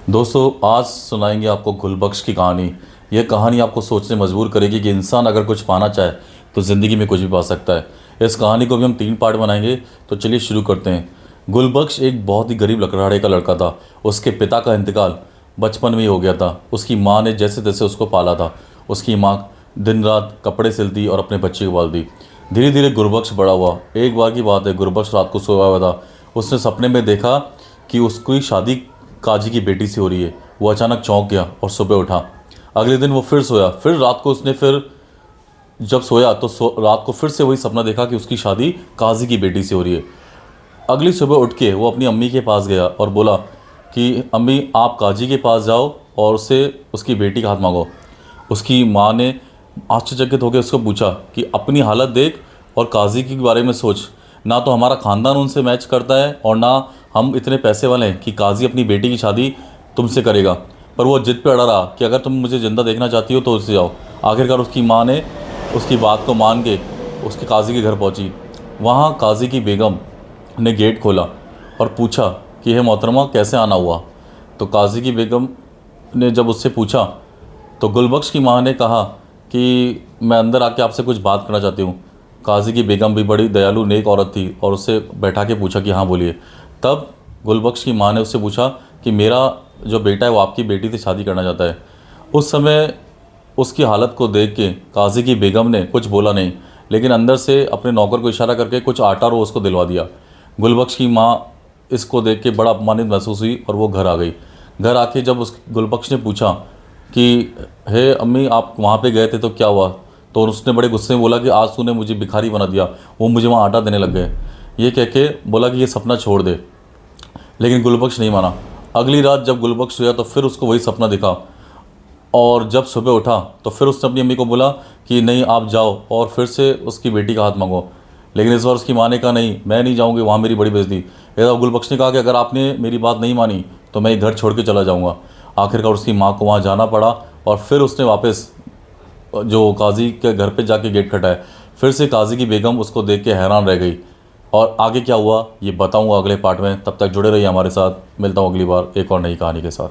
दोस्तों आज सुनाएंगे आपको गुलबख्श की कहानी। यह कहानी आपको सोचने मजबूर करेगी कि इंसान अगर कुछ पाना चाहे तो ज़िंदगी में कुछ भी पा सकता है। इस कहानी को भी हम 3 पार्ट बनाएंगे, तो चलिए शुरू करते हैं। गुलबख्श एक बहुत ही गरीब लकड़हारे का लड़का था। उसके पिता का इंतकाल बचपन में ही हो गया था। उसकी माँ ने जैसे तैसे उसको पाला था। उसकी माँ दिन रात कपड़े सिलती और अपने बच्चे को पालती। धीरे धीरे गुरबख्श बड़ा हुआ। एक बार की बात है, गुरबख्श रात को सोया हुआ था। उसने सपने में देखा कि उसकी शादी काजी की बेटी से हो रही है। वो अचानक चौंक गया और सुबह उठा। अगले दिन वो फिर सोया। फिर रात को उसने फिर जब सोया तो रात को फिर से वही सपना देखा कि उसकी शादी काजी की बेटी से हो रही है। अगली सुबह उठ के वो अपनी अम्मी के पास गया और बोला कि अम्मी, आप काजी के पास जाओ और उससे उसकी बेटी का हाथ मांगो। उसकी माँ ने आश्चर्यचकित होकर उसको पूछा कि अपनी हालत देख और काजी के बारे में सोच। ना तो हमारा ख़ानदान उनसे मैच करता है और ना हम इतने पैसे वाले हैं कि काजी अपनी बेटी की शादी तुमसे करेगा। पर वो जिद पे अड़ा रहा कि अगर तुम मुझे ज़िंदा देखना चाहती हो तो उससे जाओ। आखिरकार उसकी माँ ने उसकी बात को मान के उसके काजी के घर पहुंची। वहाँ काजी की बेगम ने गेट खोला और पूछा कि हे मोहतरमा, कैसे आना हुआ। तो काजी की बेगम ने जब उससे पूछा तो गुलबख्श की माँ ने कहा कि मैं अंदर आके आपसे कुछ बात करना चाहती हूँ। काजी की बेगम भी बड़ी दयालु नेक औरत थी और उससे बैठा के पूछा कि हाँ बोलिए। तब गुलबख्श की माँ ने उससे पूछा कि मेरा जो बेटा है वो आपकी बेटी से शादी करना चाहता है। उस समय उसकी हालत को देख के काजी की बेगम ने कुछ बोला नहीं, लेकिन अंदर से अपने नौकर को इशारा करके कुछ आटा रो उसको दिलवा दिया। गुलबख्श की माँ इसको देख के बड़ा अपमानित महसूस हुई और वो घर आ गई। घर आके जब उस गुलबख्श ने पूछा कि हे अम्मी, आप वहाँ पे गए थे तो क्या हुआ, तो उसने बड़े गुस्से में बोला कि आज तूने मुझे भिखारी बना दिया, वो मुझे वहाँ आटा देने लग गए। ये कह के बोला कि ये सपना छोड़ दे, लेकिन गुलबख्श नहीं माना। अगली रात जब गुलबख्श सोया तो फिर उसको वही सपना दिखा और जब सुबह उठा तो फिर उसने अपनी अम्मी को बोला कि नहीं, आप जाओ और फिर से उसकी बेटी का हाथ मांगो। लेकिन इस बार उसकी माँ ने कहा नहीं, मैं नहीं जाऊँगी, वहाँ मेरी बड़ी बेइज्जती। इधर गुलबख्श ने कहा कि अगर आपने मेरी बात नहीं मानी तो मैं ये घर छोड़ के चला जाऊँगा। आखिरकार उसकी माँ को वहाँ जाना पड़ा और फिर उसने वापस जो काजी के घर पे जाके गेट खटाया। फिर से काजी की बेगम उसको देख के हैरान रह गई। और आगे क्या हुआ ये बताऊंगा अगले पार्ट में। तब तक जुड़े रहिए हमारे साथ। मिलता हूँ अगली बार एक और नई कहानी के साथ।